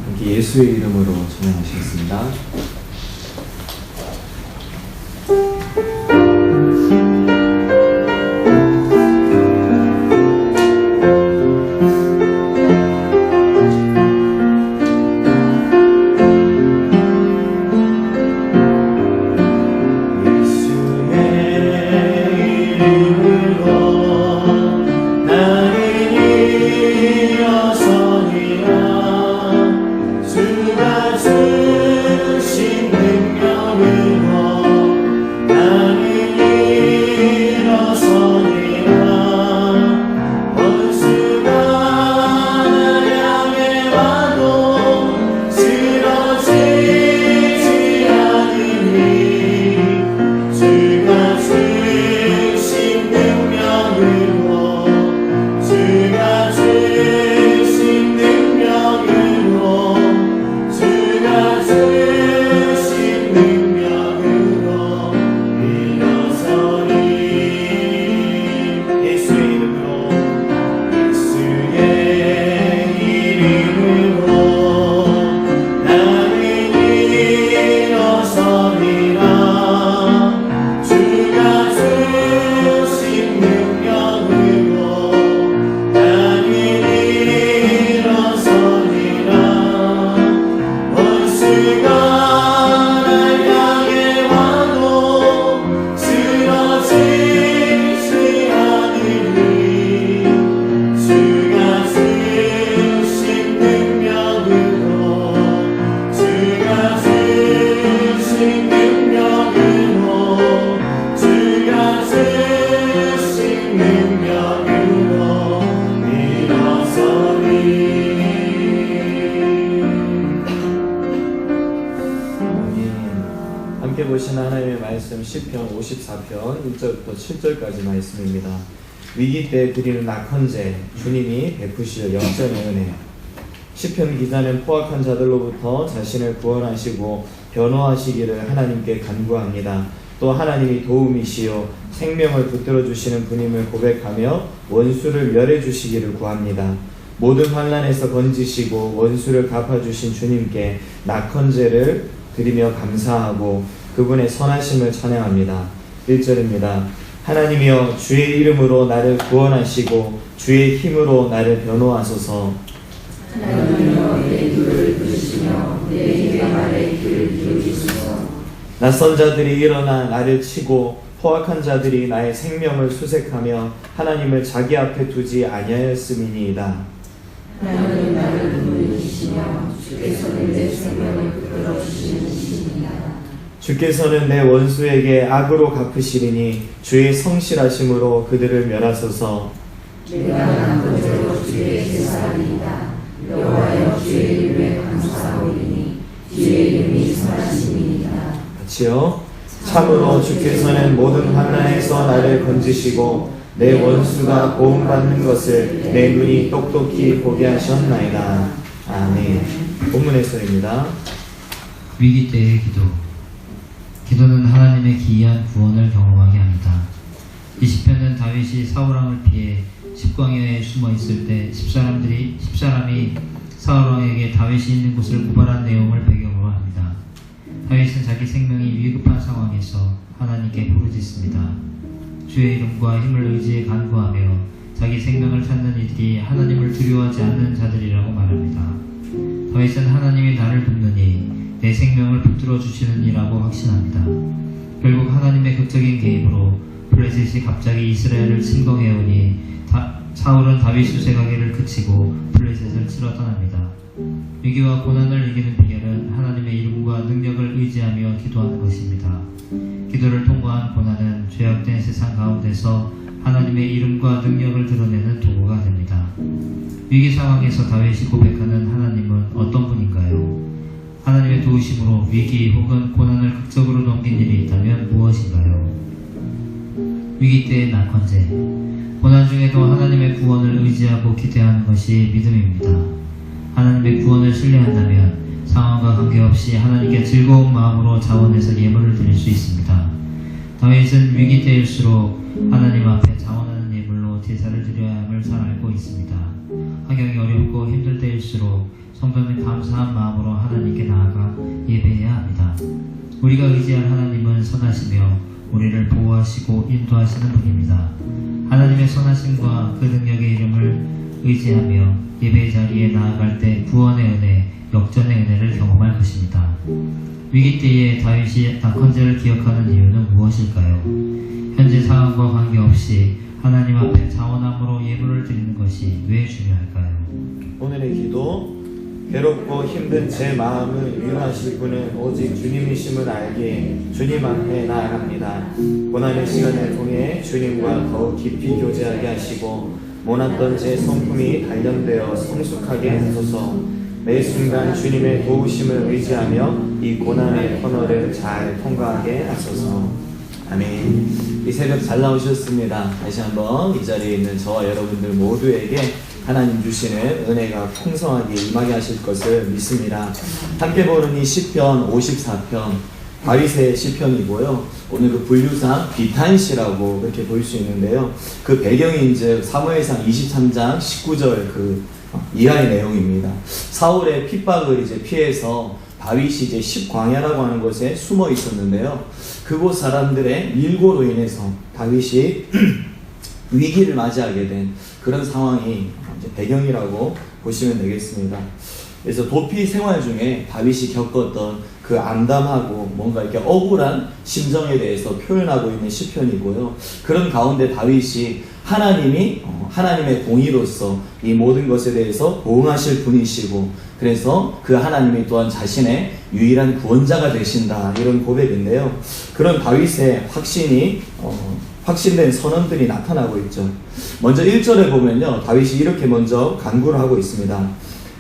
함께 예수의 이름으로 찬양하시겠습니다. 함께 보시는 하나님의 말씀 시편 54편 1절부터 7절까지 말씀입니다. 위기 때 드리는 낙헌제, 주님이 베푸실 영전의 은혜. 시편 기자는 포악한 자들로부터 자신을 구원하시고 변호하시기를 하나님께 간구합니다. 또 하나님이 도움이시요 생명을 붙들어 주시는 분임을 고백하며 원수를 멸해 주시기를 구합니다. 모든 환난에서 건지시고 원수를 갚아주신 주님께 낙헌제를 드리며 감사하고 그분의 선하심을 찬양합니다. 1절입니다. 하나님이여 주의 이름으로 나를 구원하시고 주의 힘으로 나를 변호하소서. 하나님이여 내 눈을 뜨시며 내 입의 말에 귀를 기울이소서. 낯선 자들이 일어나 나를 치고 포악한 자들이 나의 생명을 수색하며 하나님을 자기 앞에 두지 아니하였음이니이다. 하나님 나를 눈이시며 주께서는 내 생명을 붙들어 주시는 이시니이다. 주께서는 내 원수에게 악으로 갚으시리니 주의 성실하심으로 그들을 멸하소서. 내가 남도저로 주의 제사리이다. 여호와여 주의 이름에 감사하오리니 주의 이름이 선하심이니이다. 같이요. 참으로 주께서는 모든 환난에서 나를 건지시고 내 원수가 고음받는 것을 내 눈이 똑똑히 보게 하셨나이다. 아멘. 본문의 소리입니다. 위기 때의 기도. 기도는 하나님의 기이한 구원을 경험하게 합니다. 이 시편은 다윗이 사울왕을 피해 십광야에 숨어 있을 때 10사람이 사울왕에게 다윗이 있는 곳을 고발한 내용을 배경으로 합니다. 다윗은 자기 생명이 위급한 상황에서 하나님께 부르짖습니다. 주의 이름과 힘을 의지해 간구하며 자기 생명을 찾는 이들이 하나님을 두려워하지 않는 자들이라고 말합니다. 다윗은 하나님이 나를 돕느니 내 생명을 붙들어 주시느니라고 확신합니다. 결국 하나님의 극적인 개입으로 블레셋이 갑자기 이스라엘을 침공해오니 사울은 다윗 수색하기를 그치고 블레셋을 치러 떠납니다. 위기와 고난을 이기는 비결은 하나님의 이름과 능력을 의지하며 기도하는 것입니다. 기도를 통과한 고난은 죄악된 세상 가운데서 하나님의 이름과 능력을 드러내는 도구가 됩니다. 위기 상황에서 다윗이 고백하는 하나님은 어떤 분인가요? 하나님의 도우심으로 위기 혹은 고난을 극적으로 넘긴 일이 있다면 무엇인가요? 위기 때의 낙헌제. 고난 중에도 하나님의 구원을 의지하고 기대하는 것이 믿음입니다. 하나님의 구원을 신뢰한다면 상황과 관계없이 하나님께 즐거운 마음으로 자원해서 예물을 드릴 수 있습니다. 다윗은 위기 때일수록 하나님 앞에 자원하는 예물로 제사를 드려야 함을 잘 알고 있습니다. 환경이 어렵고 힘들 때일수록 성도는 감사한 마음으로 하나님께 나아가 예배해야 합니다. 우리가 의지할 하나님은 선하시며 우리를 보호하시고 인도하시는 분입니다. 하나님의 선하심과 그 능력의 이름을 의지하며 예배의 자리에 나아갈 때 구원의 은혜, 역전의 은혜를 경험할 것입니다. 위기 때에 다윗이 낙헌제를 기억하는 이유는 무엇일까요? 현재 상황과 관계없이 하나님 앞에 자원함으로 예물을 드리는 것이 왜 중요할까요? 오늘의 기도. 괴롭고 힘든 제 마음을 위로하실 분은 오직 주님이심을 알기에 주님 앞에 나아갑니다. 고난의 시간을 통해 주님과 더욱 깊이 교제하게 하시고 모났던 제 성품이 단련되어 성숙하게 하소서. 매 순간 주님의 도우심을 의지하며 이 고난의 터널을 잘 통과하게 하소서. 아멘. 이 새벽 잘 나오셨습니다. 다시 한번 이 자리에 있는 저와 여러분들 모두에게 하나님 주시는 은혜가 풍성하게 임하게 하실 것을 믿습니다. 함께 보는 이 시편 54편, 다윗의 시편이고요. 오늘 그 분류상 비탄시라고 그렇게 볼 수 있는데요. 그 배경이 이제 사무엘상 23장 19절 그 이하의 내용입니다. 사울의 핍박을 이제 피해서 다윗이 이제 십광야라고 하는 곳에 숨어 있었는데요. 그곳 사람들의 밀고로 인해서 다윗이 위기를 맞이하게 된 그런 상황이 이제 배경이라고 보시면 되겠습니다. 그래서 도피 생활 중에 다윗이 겪었던 그 암담하고 뭔가 이렇게 억울한 심정에 대해서 표현하고 있는 시편이고요. 그런 가운데 다윗이 하나님이 하나님의 공의로서 이 모든 것에 대해서 보응하실 분이시고 그래서 그 하나님이 또한 자신의 유일한 구원자가 되신다 이런 고백인데요. 그런 다윗의 확신된 선언들이 나타나고 있죠. 먼저 1절에 보면요. 다윗이 이렇게 먼저 간구를 하고 있습니다.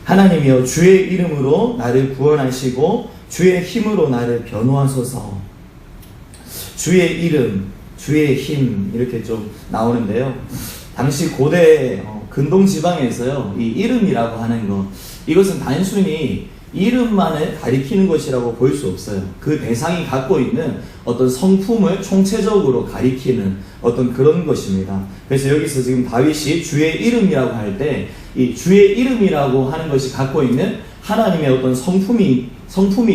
하나님이여 주의 이름으로 나를 구원하시고 주의 힘으로 나를 변호하소서. 주의 이름, 주의 힘 이렇게 좀 나오는데요. 당시 고대 근동 지방에서요. 이 이름이라고 하는 것 이것은 단순히 이름만을 가리키는 것이라고 볼 수 없어요. 그 대상이 갖고 있는 어떤 성품을 총체적으로 가리키는 어떤 그런 것입니다. 그래서 여기서 지금 다윗이 주의 이름이라고 할 때 이 주의 이름이라고 하는 것이 갖고 있는 하나님의 어떤 성품이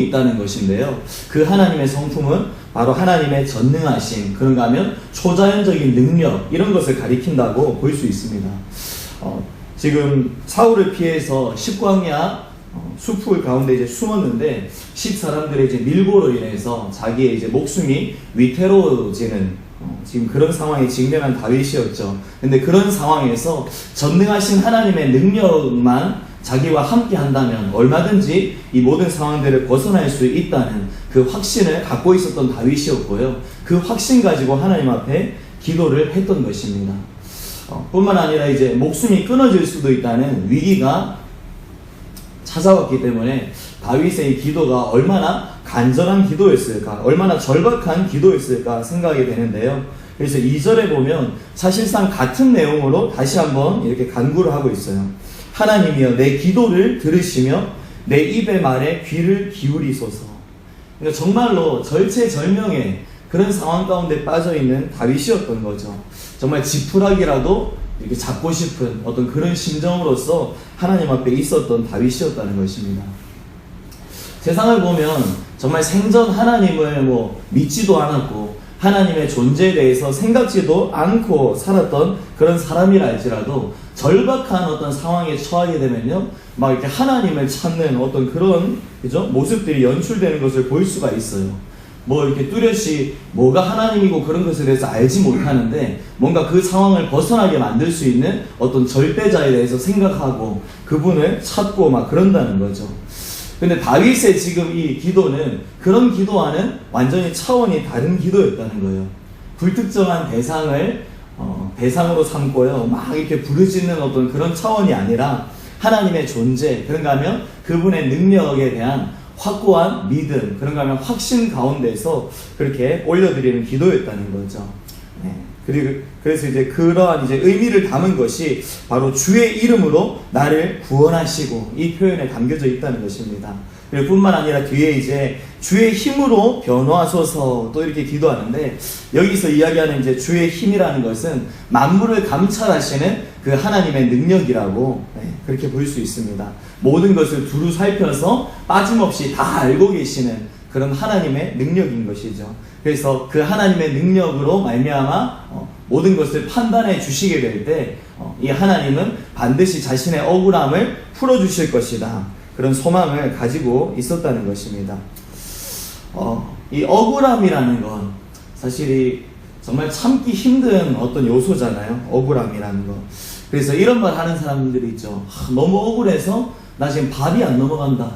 있다는 것인데요. 그 하나님의 성품은 바로 하나님의 전능하심, 그런가 하면 초자연적인 능력 이런 것을 가리킨다고 볼 수 있습니다. 지금 사울을 피해서 십광야 숲을 가운데 이제 숨었는데 십사람들의 이제 밀고로 인해서 자기의 이제 목숨이 위태로워지는 지금 그런 상황에 직면한 다윗이었죠. 근데 그런 상황에서 전능하신 하나님의 능력만 자기와 함께 한다면 얼마든지 이 모든 상황들을 벗어날 수 있다는 그 확신을 갖고 있었던 다윗이었고요. 그 확신 가지고 하나님 앞에 기도를 했던 것입니다. 뿐만 아니라 이제 목숨이 끊어질 수도 있다는 위기가 찾아왔기 때문에 다윗의 이 기도가 얼마나 간절한 기도였을까, 얼마나 절박한 기도였을까 생각이 되는데요. 그래서 2절에 보면 사실상 같은 내용으로 다시 한번 이렇게 간구를 하고 있어요. 하나님이여 내 기도를 들으시며 내 입의 말에 귀를 기울이소서. 그러니까 정말로 절체절명의 그런 상황 가운데 빠져있는 다윗이었던 거죠. 정말 지푸라기라도 이렇게 잡고 싶은 어떤 그런 심정으로서 하나님 앞에 있었던 다윗이었다는 것입니다. 세상을 보면 정말 생전 하나님을 믿지도 않았고 하나님의 존재에 대해서 생각지도 않고 살았던 그런 사람이라 할지라도 절박한 어떤 상황에 처하게 되면요, 막 이렇게 하나님을 찾는 어떤 그런 모습들이 연출되는 것을 볼 수가 있어요. 이렇게 뚜렷이 뭐가 하나님이고 그런 것에 대해서 알지 못하는데 뭔가 그 상황을 벗어나게 만들 수 있는 어떤 절대자에 대해서 생각하고 그분을 찾고 막 그런다는 거죠. 근데 다윗의 지금 이 기도는 그런 기도와는 완전히 차원이 다른 기도였다는 거예요. 불특정한 대상으로 삼고요, 막 이렇게 부르짖는 어떤 그런 차원이 아니라 하나님의 존재, 그런가 하면 그분의 능력에 대한 확고한 믿음, 그런가 하면 확신 가운데서 그렇게 올려드리는 기도였다는 거죠. 그래서 이제 그러한 이제 의미를 담은 것이 바로 주의 이름으로 나를 구원하시고 이 표현에 담겨져 있다는 것입니다. 그리고 뿐만 아니라 뒤에 이제 주의 힘으로 변호하소서 또 이렇게 기도하는데 여기서 이야기하는 이제 주의 힘이라는 것은 만물을 감찰하시는 그 하나님의 능력이라고 그렇게 볼 수 있습니다. 모든 것을 두루 살펴서 빠짐없이 다 알고 계시는 그런 하나님의 능력인 것이죠. 그래서 그 하나님의 능력으로 말미암아 모든 것을 판단해 주시게 될 때 이 하나님은 반드시 자신의 억울함을 풀어주실 것이다. 그런 소망을 가지고 있었다는 것입니다. 이 억울함이라는 건 사실이 정말 참기 힘든 어떤 요소잖아요. 억울함이라는 거. 그래서 이런 말 하는 사람들이 있죠. 너무 억울해서 나 지금 밥이 안 넘어간다.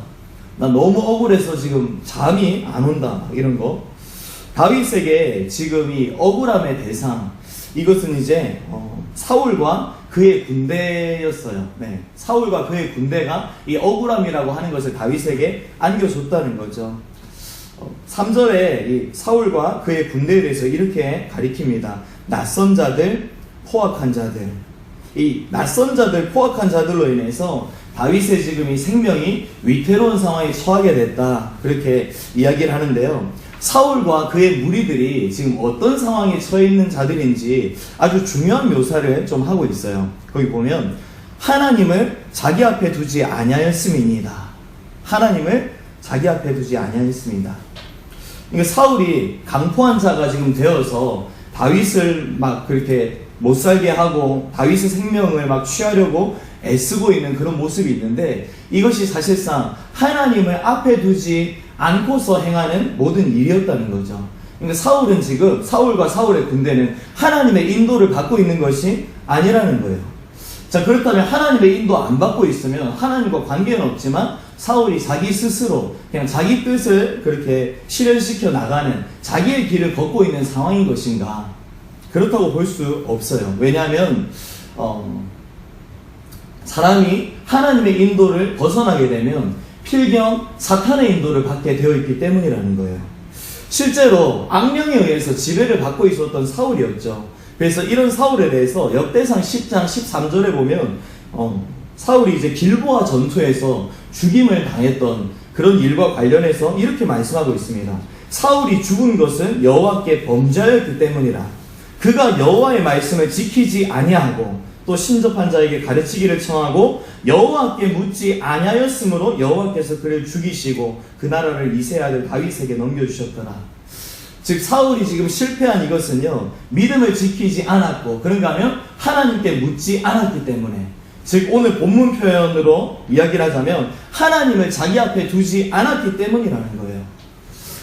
나 너무 억울해서 지금 잠이 안 온다. 이런 거. 다윗에게 지금 이 억울함의 대상, 이것은 이제 사울과 그의 군대였어요. 네. 사울과 그의 군대가 이 억울함이라고 하는 것을 다윗에게 안겨줬다는 거죠. 3절에 이 사울과 그의 군대에 대해서 이렇게 가리킵니다. 낯선 자들, 포악한 자들. 이 낯선 자들, 포악한 자들로 인해서 다윗의 지금 이 생명이 위태로운 상황에 처하게 됐다. 그렇게 이야기를 하는데요. 사울과 그의 무리들이 지금 어떤 상황에 처해 있는 자들인지 아주 중요한 묘사를 좀 하고 있어요. 거기 보면 하나님을 자기 앞에 두지 아니하였음이니이다. 하나님을 자기 앞에 두지 아니하였습니다. 그러니까 사울이 강포한 자가 지금 되어서 다윗을 막 그렇게 못 살게 하고 다윗의 생명을 막 취하려고 애쓰고 있는 그런 모습이 있는데, 이것이 사실상 하나님을 앞에 두지 않고서 행하는 모든 일이었다는 거죠. 그러니까 사울은 지금, 사울과 사울의 군대는 하나님의 인도를 받고 있는 것이 아니라는 거예요. 자, 그렇다면 하나님의 인도 안 받고 있으면 하나님과 관계는 없지만 사울이 자기 스스로 그냥 자기 뜻을 그렇게 실현시켜 나가는 자기의 길을 걷고 있는 상황인 것인가? 그렇다고 볼 수 없어요. 왜냐하면 사람이 하나님의 인도를 벗어나게 되면 필경 사탄의 인도를 받게 되어 있기 때문이라는 거예요. 실제로 악령에 의해서 지배를 받고 있었던 사울이었죠. 그래서 이런 사울에 대해서 역대상 10장 13절에 보면 사울이 이제 길보아 전투에서 죽임을 당했던 그런 일과 관련해서 이렇게 말씀하고 있습니다. 사울이 죽은 것은 여호와께 범죄하였기 때문이라. 그가 여호와의 말씀을 지키지 아니하고 또 신접한 자에게 가르치기를 청하고 여호와께 묻지 아니하였으므로 여호와께서 그를 죽이시고 그 나라를 이새의 아들 다윗에게 넘겨주셨더라. 즉 사울이 지금 실패한 이것은요, 믿음을 지키지 않았고, 그런가 하면 하나님께 묻지 않았기 때문에, 즉 오늘 본문 표현으로 이야기를 하자면 하나님을 자기 앞에 두지 않았기 때문이라는 거예요.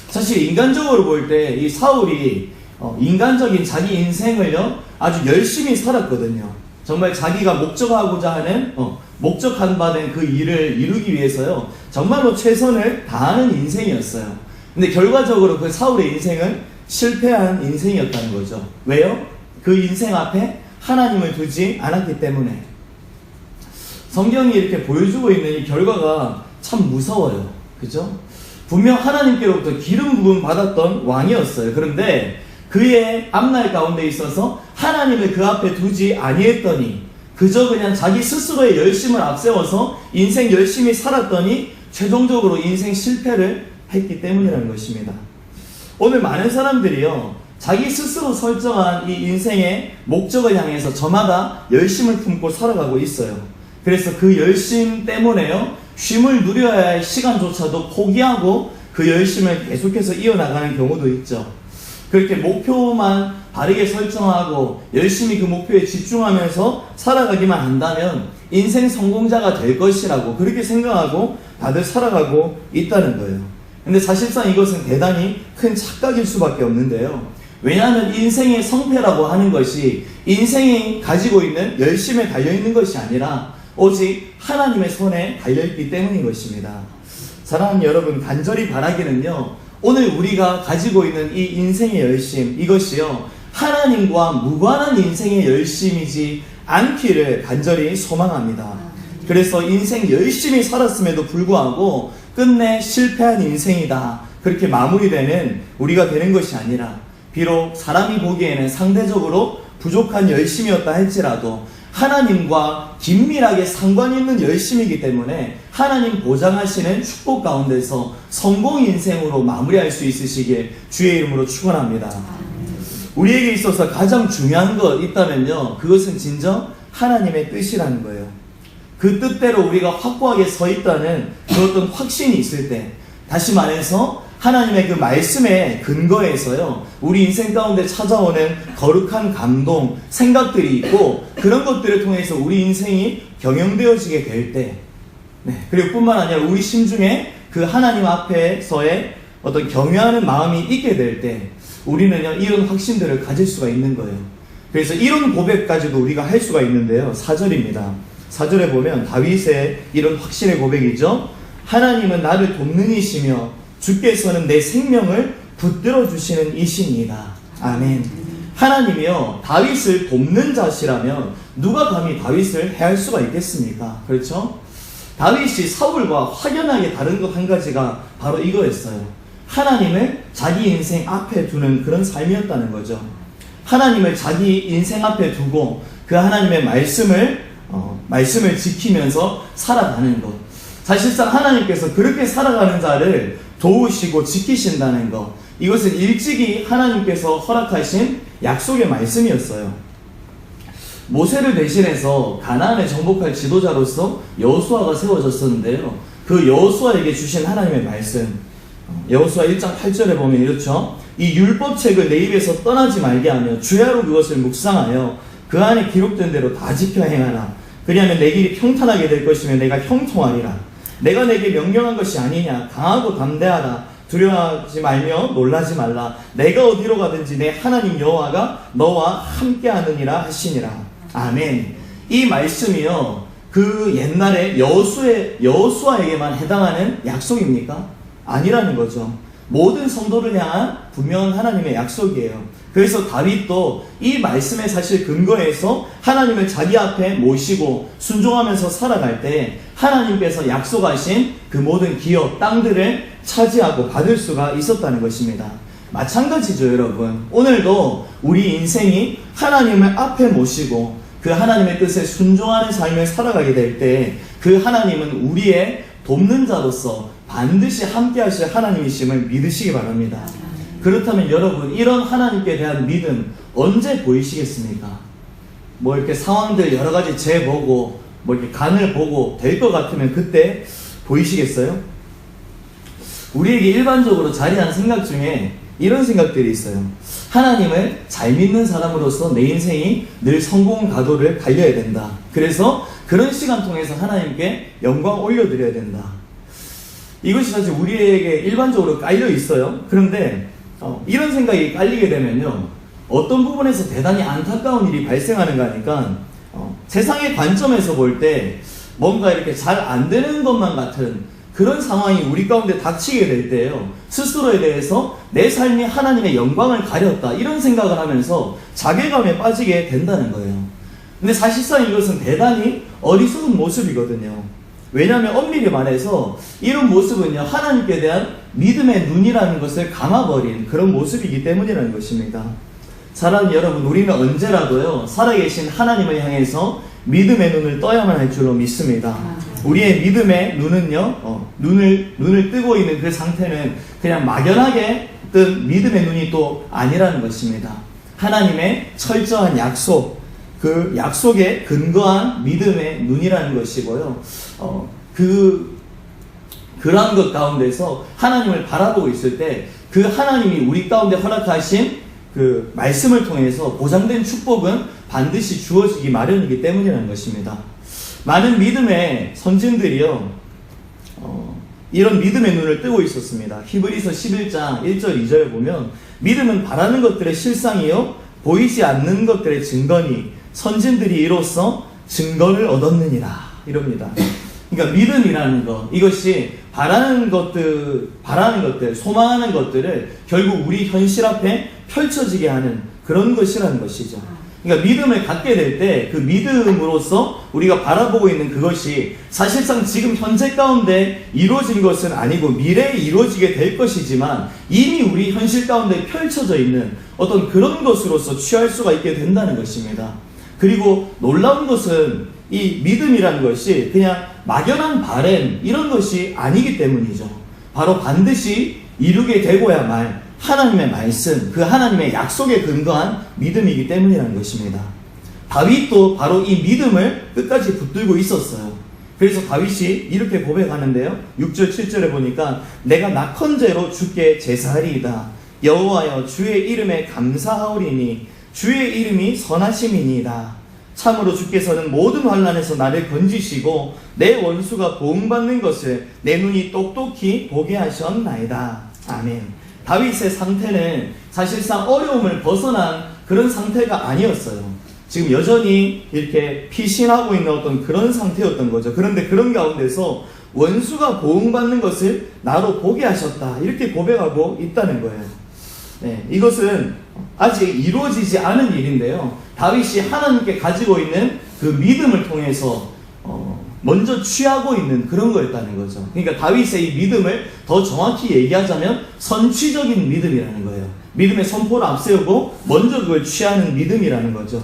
사실 인간적으로 볼 때 이 사울이 인간적인 자기 인생을요 아주 열심히 살았거든요. 정말 자기가 목적하고자 하는 목적한 바 된 그 일을 이루기 위해서요 정말로 최선을 다하는 인생이었어요. 근데 결과적으로 그 사울의 인생은 실패한 인생이었다는 거죠. 왜요? 그 인생 앞에 하나님을 두지 않았기 때문에. 성경이 이렇게 보여주고 있는 이 결과가 참 무서워요. 그죠? 분명 하나님께로부터 기름 부음 받았던 왕이었어요. 그런데 그의 앞날 가운데 있어서 하나님을 그 앞에 두지 아니했더니 그저 그냥 자기 스스로의 열심을 앞세워서 인생 열심히 살았더니 최종적으로 인생 실패를 했기 때문이라는 것입니다. 오늘 많은 사람들이요 자기 스스로 설정한 이 인생의 목적을 향해서 저마다 열심을 품고 살아가고 있어요. 그래서 그 열심 때문에요 쉼을 누려야 할 시간조차도 포기하고 그 열심을 계속해서 이어나가는 경우도 있죠. 그렇게 목표만 바르게 설정하고 열심히 그 목표에 집중하면서 살아가기만 한다면 인생 성공자가 될 것이라고 그렇게 생각하고 다들 살아가고 있다는 거예요. 근데 사실상 이것은 대단히 큰 착각일 수밖에 없는데요. 왜냐하면 인생의 성패라고 하는 것이 인생이 가지고 있는 열심에 달려있는 것이 아니라 오직 하나님의 손에 달려있기 때문인 것입니다. 사랑하는 여러분, 간절히 바라기는요 오늘 우리가 가지고 있는 이 인생의 열심, 이것이요 하나님과 무관한 인생의 열심이지 않기를 간절히 소망합니다. 그래서 인생 열심히 살았음에도 불구하고 끝내 실패한 인생이다 그렇게 마무리되는 우리가 되는 것이 아니라, 비록 사람이 보기에는 상대적으로 부족한 열심이었다 할지라도 하나님과 긴밀하게 상관 있는 열심이기 때문에 하나님 보장하시는 축복 가운데서 성공 인생으로 마무리할 수 있으시길 주의 이름으로 축원합니다. 우리에게 있어서 가장 중요한 것 있다면요 그것은 진정 하나님의 뜻이라는 거예요. 그 뜻대로 우리가 확고하게 서 있다는 그 어떤 확신이 있을 때, 다시 말해서 하나님의 그 말씀에 근거해서요, 우리 인생 가운데 찾아오는 거룩한 감동, 생각들이 있고, 그런 것들을 통해서 우리 인생이 경영되어지게 될 때, 그리고 뿐만 아니라 우리 심중에 그 하나님 앞에서의 어떤 경외하는 마음이 있게 될 때, 우리는요, 이런 확신들을 가질 수가 있는 거예요. 그래서 이런 고백까지도 우리가 할 수가 있는데요. 4절입니다. 4절에 보면 다윗의 이런 확신의 고백이죠. 하나님은 나를 돕는 이시며 주께서는 내 생명을 붙들어 주시는 이시니이다. 아멘. 하나님이요, 다윗을 돕는 자시라면 누가 감히 다윗을 해할 수가 있겠습니까? 그렇죠? 다윗이 사울과 확연하게 다른 것 한 가지가 바로 이거였어요. 하나님을 자기 인생 앞에 두는 그런 삶이었다는 거죠. 하나님을 자기 인생 앞에 두고 그 하나님의 말씀을 지키면서 살아가는 것. 사실상 하나님께서 그렇게 살아가는 자를 도우시고 지키신다는 것, 이것은 일찍이 하나님께서 허락하신 약속의 말씀이었어요. 모세를 대신해서 가나안을 정복할 지도자로서 여호수아가 세워졌었는데요, 그 여호수아에게 주신 하나님의 말씀, 여호수아 1장 8절에 보면 이렇죠. 이 율법책을 내 입에서 떠나지 말게 하며 주야로 그것을 묵상하여 그 안에 기록된 대로 다 지켜 행하라. 그리하면 내 길이 평탄하게 될 것이며 내가 형통하리라. 내가 내게 명령한 것이 아니냐. 강하고 담대하라. 두려워하지 말며 놀라지 말라. 내가 어디로 가든지 내 하나님 여호와가 너와 함께하느니라 하시니라. 아멘. 이 말씀이요, 그 옛날에 여호수아에게만 해당하는 약속입니까? 아니라는 거죠. 모든 성도를 향한 분명한 하나님의 약속이에요. 그래서 다윗도 이 말씀에 사실 근거해서 하나님을 자기 앞에 모시고 순종하면서 살아갈 때 하나님께서 약속하신 그 모든 기업, 땅들을 차지하고 받을 수가 있었다는 것입니다. 마찬가지죠, 여러분. 오늘도 우리 인생이 하나님을 앞에 모시고 그 하나님의 뜻에 순종하는 삶을 살아가게 될 때 그 하나님은 우리의 돕는 자로서 반드시 함께 하실 하나님이심을 믿으시기 바랍니다. 그렇다면 여러분, 이런 하나님께 대한 믿음 언제 보이시겠습니까? 뭐 이렇게 상황들 여러 가지 재보고 뭐 이렇게 간을 보고 될 것 같으면 그때 보이시겠어요? 우리에게 일반적으로 자리한 생각 중에 이런 생각들이 있어요. 하나님을 잘 믿는 사람으로서 내 인생이 늘 성공 가도를 달려야 된다. 그래서 그런 시간 통해서 하나님께 영광 올려드려야 된다. 이것이 사실 우리에게 일반적으로 깔려 있어요. 그런데 이런 생각이 깔리게 되면요, 어떤 부분에서 대단히 안타까운 일이 발생하는가 하니까 세상의 관점에서 볼 때 뭔가 이렇게 잘 안 되는 것만 같은 그런 상황이 우리 가운데 닥치게 될 때요, 스스로에 대해서 내 삶이 하나님의 영광을 가렸다 이런 생각을 하면서 자괴감에 빠지게 된다는 거예요. 근데 사실상 이것은 대단히 어리석은 모습이거든요. 왜냐하면 엄밀히 말해서 이런 모습은요, 하나님께 대한 믿음의 눈이라는 것을 감아버린 그런 모습이기 때문이라는 것입니다. 사랑하는 여러분, 우리는 언제라도요, 살아계신 하나님을 향해서 믿음의 눈을 떠야만 할 줄로 믿습니다. 우리의 믿음의 눈은요, 눈을 뜨고 있는 그 상태는 그냥 막연하게 뜬 믿음의 눈이 또 아니라는 것입니다. 하나님의 철저한 약속, 그 약속에 근거한 믿음의 눈이라는 것이고요. 그러한 것 가운데서 하나님을 바라보고 있을 때 그 하나님이 우리 가운데 허락하신 그 말씀을 통해서 보장된 축복은 반드시 주어지기 마련이기 때문이라는 것입니다. 많은 믿음의 선진들이요, 이런 믿음의 눈을 뜨고 있었습니다. 히브리서 11장 1절 2절에 보면 믿음은 바라는 것들의 실상이요 보이지 않는 것들의 증거니 선진들이 이로써 증거를 얻었느니라 이럽니다. 그러니까 믿음이라는 것, 이것이 바라는 것들, 소망하는 것들을 결국 우리 현실 앞에 펼쳐지게 하는 그런 것이라는 것이죠. 그러니까 믿음을 갖게 될 때 그 믿음으로써 우리가 바라보고 있는 그것이 사실상 지금 현재 가운데 이루어진 것은 아니고 미래에 이루어지게 될 것이지만 이미 우리 현실 가운데 펼쳐져 있는 어떤 그런 것으로서 취할 수가 있게 된다는 것입니다. 그리고 놀라운 것은 이 믿음이라는 것이 그냥 막연한 바램 이런 것이 아니기 때문이죠. 바로 반드시 이루게 되고야 말 하나님의 말씀, 그 하나님의 약속에 근거한 믿음이기 때문이라는 것입니다. 다윗도 바로 이 믿음을 끝까지 붙들고 있었어요. 그래서 다윗이 이렇게 고백하는데요. 6절 7절에 보니까 내가 낙헌제로 주께 제사하리이다. 여호와여 주의 이름에 감사하오리니 주의 이름이 선하심이니이다. 참으로 주께서는 모든 환난에서 나를 건지시고 내 원수가 보응받는 것을 내 눈이 똑똑히 보게 하셨나이다. 아멘. 다윗의 상태는 사실상 어려움을 벗어난 그런 상태가 아니었어요. 지금 여전히 이렇게 피신하고 있는 어떤 그런 상태였던 거죠. 그런데 그런 가운데서 원수가 보응받는 것을 나로 보게 하셨다. 이렇게 고백하고 있다는 거예요. 네, 이것은 아직 이루어지지 않은 일인데요. 다윗이 하나님께 가지고 있는 그 믿음을 통해서 먼저 취하고 있는 그런 거였다는 거죠. 그러니까 다윗의 이 믿음을 더 정확히 얘기하자면 선취적인 믿음이라는 거예요. 믿음의 선포를 앞세우고 먼저 그걸 취하는 믿음이라는 거죠.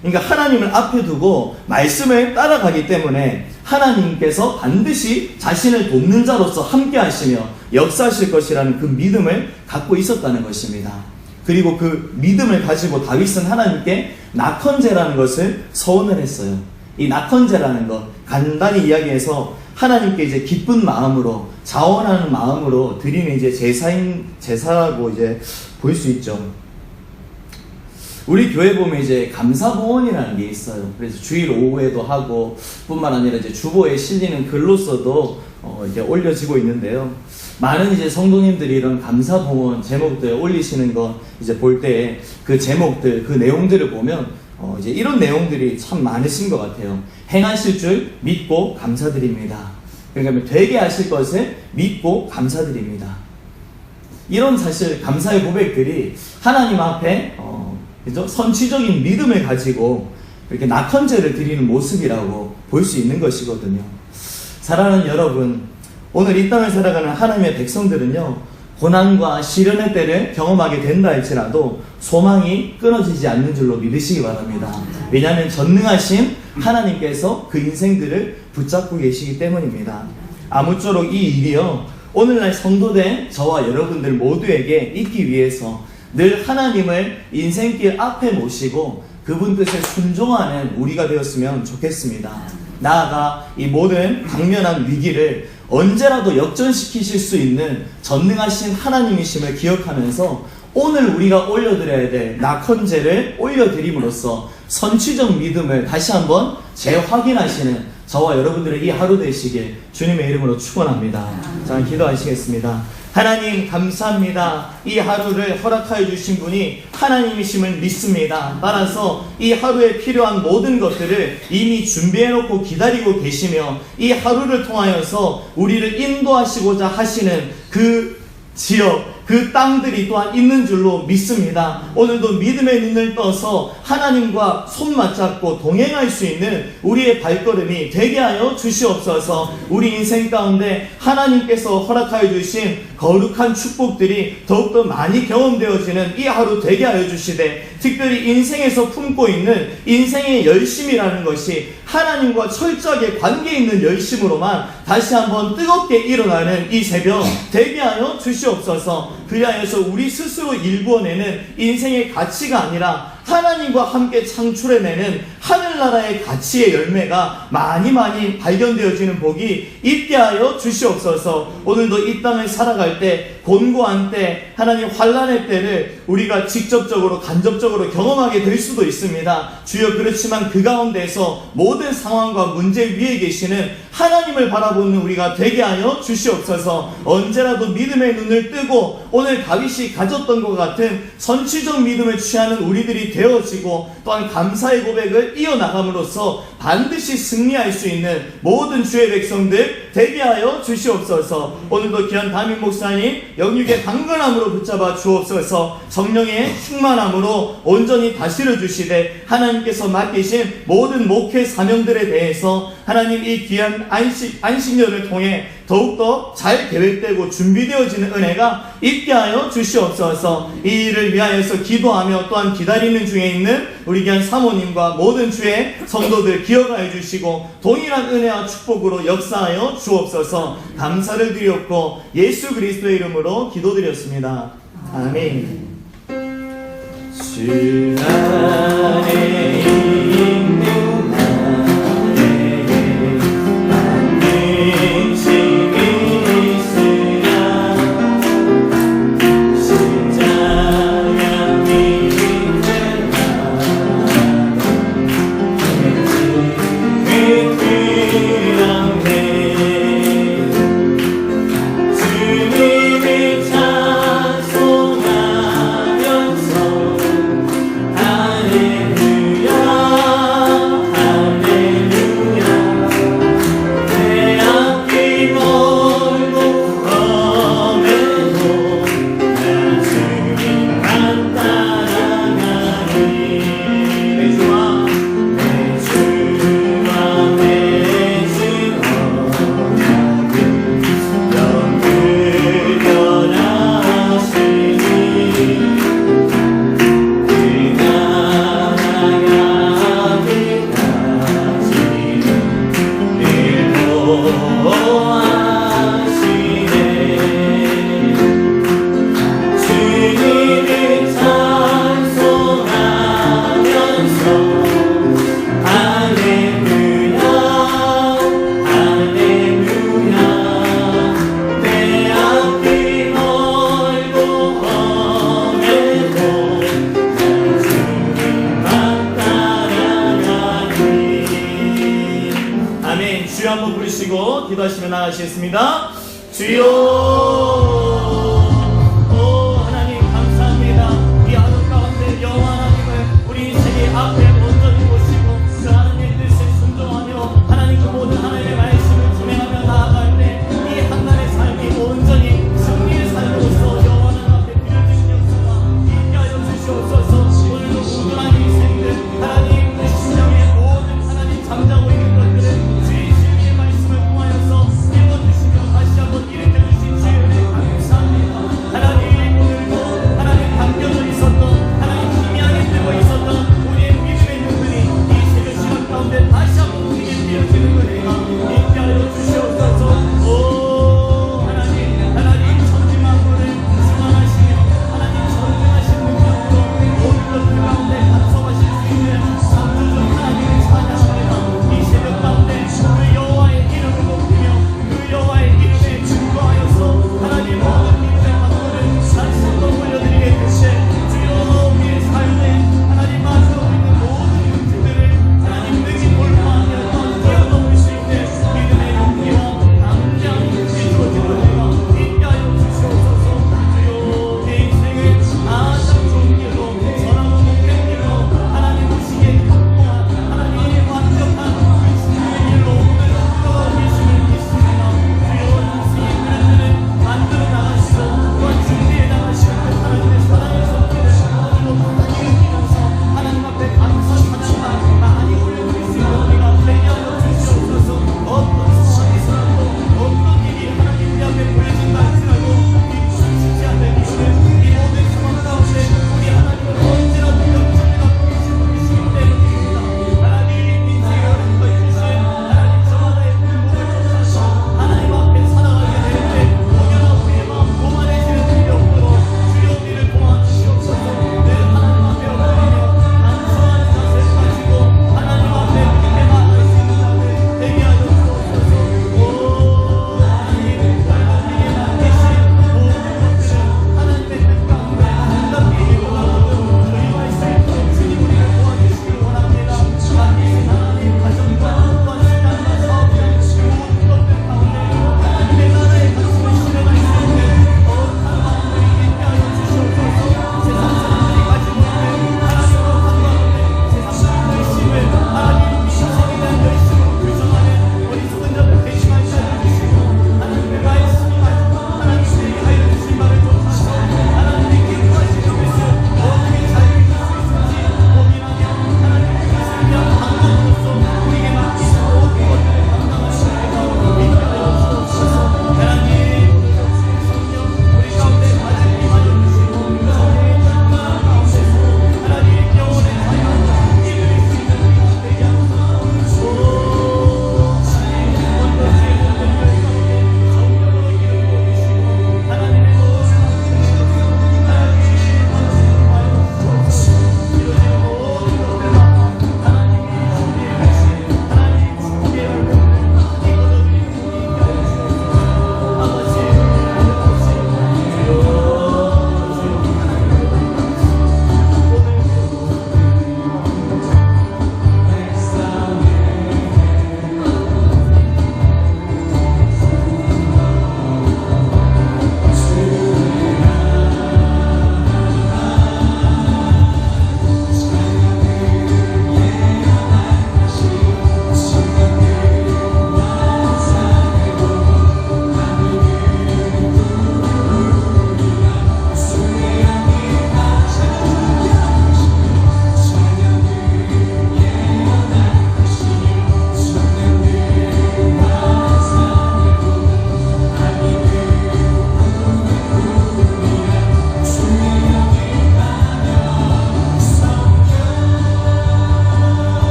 그러니까 하나님을 앞에 두고 말씀을 따라가기 때문에 하나님께서 반드시 자신을 돕는 자로서 함께 하시며 역사하실 것이라는 그 믿음을 갖고 있었다는 것입니다. 그리고 그 믿음을 가지고 다윗은 하나님께 낙헌제라는 것을 서원을 했어요. 이 낙헌제라는 것, 간단히 이야기해서 하나님께 이제 기쁜 마음으로, 자원하는 마음으로 드리는 이제 제사라고 이제 볼 수 있죠. 우리 교회 보면 이제 감사봉헌이라는 게 있어요. 그래서 주일 오후에도 하고, 뿐만 아니라 이제 주보에 실리는 글로서도 이제 올려지고 있는데요. 많은 이제 성도님들이 이런 감사봉헌 제목들 올리시는 거 이제 볼 때 그 제목들, 그 내용들을 보면 이제 이런 내용들이 참 많으신 것 같아요. 행하실 줄 믿고 감사드립니다. 그러니까 되게 하실 것을 믿고 감사드립니다. 이런 사실 감사의 고백들이 하나님 앞에 그죠? 선취적인 믿음을 가지고 이렇게 낙헌제를 드리는 모습이라고 볼 수 있는 것이거든요. 사랑하는 여러분, 오늘 이 땅을 살아가는 하나님의 백성들은요, 고난과 시련의 때를 경험하게 된다 할지라도 소망이 끊어지지 않는 줄로 믿으시기 바랍니다. 왜냐하면 전능하신 하나님께서 그 인생들을 붙잡고 계시기 때문입니다. 아무쪼록 이 일이요, 오늘날 성도된 저와 여러분들 모두에게 있기 위해서 늘 하나님을 인생길 앞에 모시고 그분 뜻에 순종하는 우리가 되었으면 좋겠습니다. 나아가 이 모든 당면한 위기를 언제라도 역전시키실 수 있는 전능하신 하나님이심을 기억하면서 오늘 우리가 올려드려야 될 낙헌제를 올려드림으로써 선취적 믿음을 다시 한번 재확인하시는 저와 여러분들의 이 하루 되시길 주님의 이름으로 축원합니다. 자, 기도하시겠습니다. 하나님 감사합니다. 이 하루를 허락하여 주신 분이 하나님이심을 믿습니다. 따라서 이 하루에 필요한 모든 것들을 이미 준비해놓고 기다리고 계시며 이 하루를 통하여서 우리를 인도하시고자 하시는 그 지역, 그 땅들이 또한 있는 줄로 믿습니다. 오늘도 믿음의 눈을 떠서 하나님과 손 맞잡고 동행할 수 있는 우리의 발걸음이 되게 하여 주시옵소서. 우리 인생 가운데 하나님께서 허락하여 주신 거룩한 축복들이 더욱더 많이 경험되어지는 이 하루 되게 하여 주시되, 특별히 인생에서 품고 있는 인생의 열심이라는 것이 하나님과 철저하게 관계 있는 열심으로만 다시 한번 뜨겁게 일어나는 이 새벽 되게 하여 주시옵소서. 그리하여서 우리 스스로 일구어내는 인생의 가치가 아니라 하나님과 함께 창출해내는 하늘나라의 가치의 열매가 많이 발견되어지는 복이 있게 하여 주시옵소서. 오늘도 이 땅을 살아갈 때, 곤고한 때, 하나님 환난의 때를 우리가 직접적으로 간접적으로 경험하게 될 수도 있습니다. 주여, 그렇지만 그 가운데서 모든 상황과 문제 위에 계시는 하나님을 바라보는 우리가 되게 하여 주시옵소서. 언제라도 믿음의 눈을 뜨고 오늘 다윗이 가졌던 것 같은 선취적 믿음을 취하는 우리들이 되어지고, 또한 감사의 고백을 이어나감으로써 반드시 승리할 수 있는 모든 주의 백성들 되게 하여 주시옵소서. 오늘도 귀한 담임 목사님 영육의 강건함으로 붙잡아 주옵소서. 성령의 충만함으로 온전히 다스려 주시되, 하나님께서 맡기신 모든 목회 사명들에 대해서 하나님 이 귀한 안식년을 통해 더욱더 잘 계획되고 준비되어지는 은혜가 있게 하여 주시옵소서. 이 일을 위하여서 기도하며 또한 기다리는 중에 있는 우리 귀한 사모님과 모든 주의 성도들 기억하여 주시고 동일한 은혜와 축복으로 역사하여 주옵소서. 감사를 드렸고 예수 그리스도의 이름으로 기도드렸습니다. 아멘. 주 안에 같이 했습니다. 주여